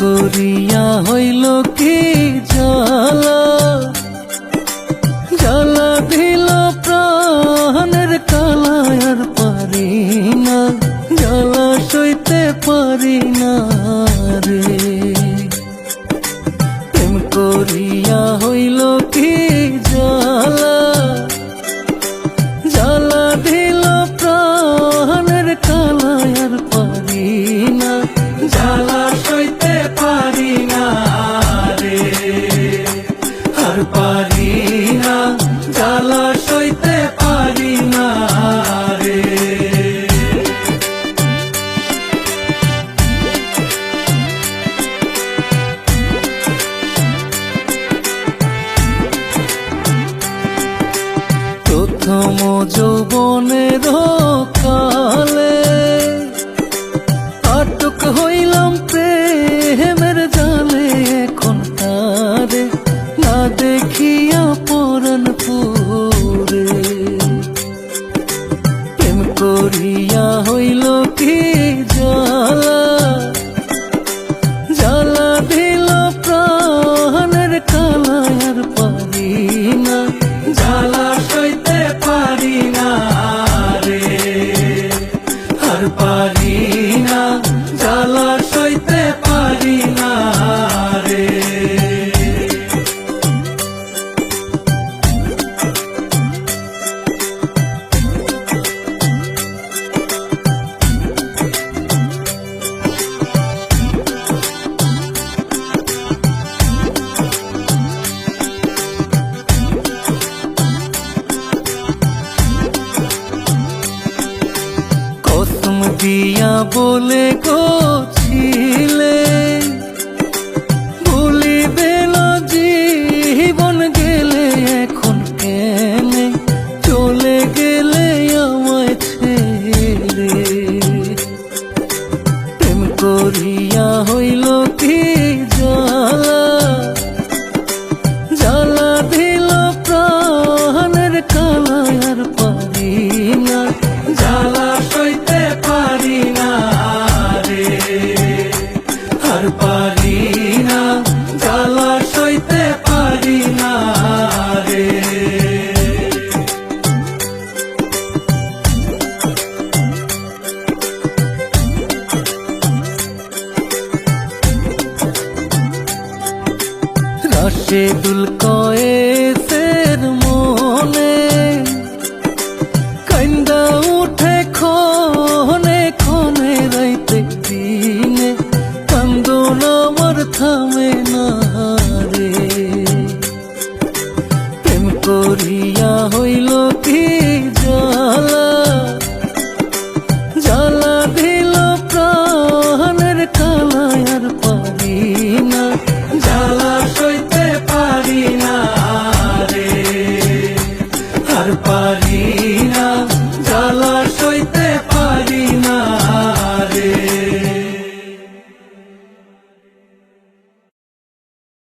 করিয়া হইল কি জ্বালা, জ্বালা দিল প্রাণের কালায় আর পারি না, জ্বালা সইতে পারি না রে। প্রেম করিয়া হইল কি জ্বালা, জ্বালা দিল প্রাণের কালায় আর পারি না, জ্বালা সইতে পারি না রে, আর পারি না, জ্বালা সইতে পারি না রে। প্রথম যৌবনের কালে আটক হইলাম প্রেমের জালে, এখন তারে না দেখিয়া পরাণ পুরে। প্রেম করিয়া হইল কি জ্বালা, জ্বালা দিল প্রাণের কালায় আর পারি না, জ্বালা সইতে পারি না রে, আর পারি না, জ্বালা সইতে পারি না রে। কসম দিয়া বলে গছিলে ভুলিবে না জীবন গেলে, এখন কেনে চলে গেলে আমায় ছেড়ে। প্রেম করিয়া হইল কি জ্বালা, জ্বালা দিল প্রাণের কালায় আর পারি না, জ্বালা সইতে পারি না রে, আর পারি না, জ্বালা সইতে পারি না রে। রাশেদুল কয়েসের মনে কান্দা উঠে ক্ষণে ক্ষণে, রাইতে দিনে কান্দন আমার থামে না রে। প্রেম করিয়া হইল কি জ্বালা, জ্বালা দিল প্রাণের কালায় আর পারি না, জ্বালা সইতে পারি না রে, আর পারি